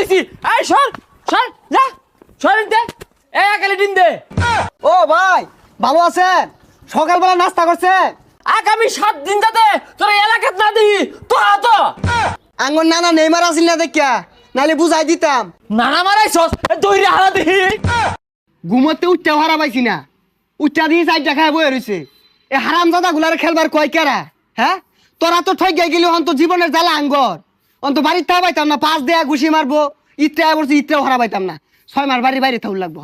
দিছি। এই সর সর যা সর দে একালে ডিম দে। ও ভাই ভালো আছেন? সকালবেলা নাস্তা করছেন? আগামী 7 দিন যাতে তোর এলাকাত না দিই তোরা তো আঙ্গন নানা নেইমার আসিল না দেখিয়া, নাহলে বুঝাই দিতাম। নানা মারাইছস দইরে হারা দিহি। ঘুমোতে উঠতে হারা পাইছি না, উঠটা দিয়ে চারটা খায় বয়ে রয়েছে। এ হারাম দাদা গুলার খেলবার কয় কেরা? হ্যাঁ তোরা তো ঠই গাই গেলি অন্ত জীবনের জ্বালা আঙ্গর অন্ত বাড়ির থাকা পাইতাম না, 5 দেয়া ঘুষি মারবো, ইটটা বলছি ইটটাও হারা পাইতাম না। 6 মাস বাড়ি বাইরে থাকুন লাগবো।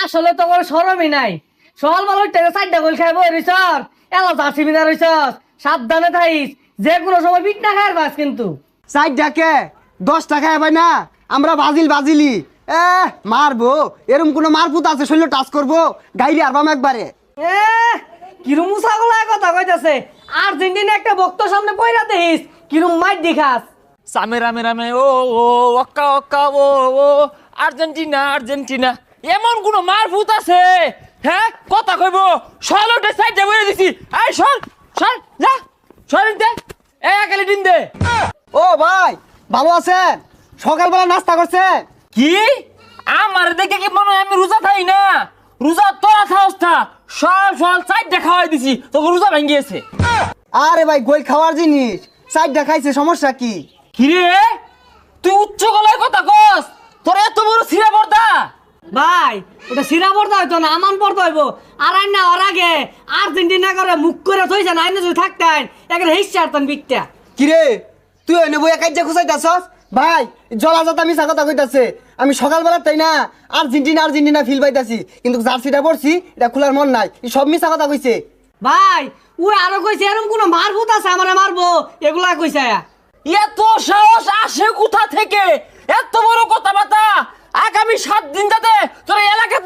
আসলে তো কোনো শরমই নাই। সকাল বেলা উঠতে চারটা গোল খাই বই রইছর, এলা জার্সি বিনা রইছস। সাবধানে থাইস, যে কোনো সময় পিট না খায় বাস কিন্তু। চারটা কে 10 টাকা ভাই না, আমরা বাজিলি মারবো। এরম কোনো মারপুত আছে শৈল টাচ করবো গাইলে আরবাম একবারে। এ কিরম মুসাগুলা কথা কইতাছে। আর্জেন্টিনা একটা বক্তর সামনে পয়রা দেখিস কিরম মাইর দেখাস। সামে রামে রামে ও ও ওক্কা ওক্কা ও ও আর্জেন্টিনা আর্জেন্টিনা এমন কোন মারফুত আছে? হ্যাঁ কথা কইব সরলটে সাইডে বইরে দিছি। এই সর সর যা সর দে একালে ডিম দে। ও ভাই ভালো আছেন? সকালবেলা নাস্তা করছেন? কি আমার দেখে কি মনে হয় আমি রোজা খাই না? রোজা তোরা খাওস না, সব সব সাইডে খাওয়াই দিছি তোকে রোজা ভাঙ্গিয়েছে। আরে ভাই গোল খাওয়ার জিনিস, চারটা খাইছে সমস্যা কি? কিরে তুই উচ্চ গলায় কথা কস? তোর এত বড় ছিঁড়া পর্দা? ভাই ওটা সিরা পড়তে হইতো না, আমান পড়তে হইব। আর আইন না ওর আগে আর্জেন্টিনা করে মুখ করে থইছেন, আইনে যদি থাকতেন একটা হিসছে আরতেন বিকটা। কিরে তুই ওই নেবো একাইজা খুঁজাইতাছস? ভাই জলাজাত আমি কথা কইতাছে, আমি সকালবেলা তাই না আর্জেন্টিনা ফিল পাইতাছি, কিন্তু জার্সিটা পরছি এটা খোলার মন নাই। এই সব মিছা কথা কইছে। ভাই ওই আরো কইছে এরকম কোন মারভূত আছে আমারে মারবো, এগুলা কইছে। এত সাহস আসে কোথা থেকে? এত বড় কথাবার্তা আগামী 7 দিন যাতে তোর এলাকাত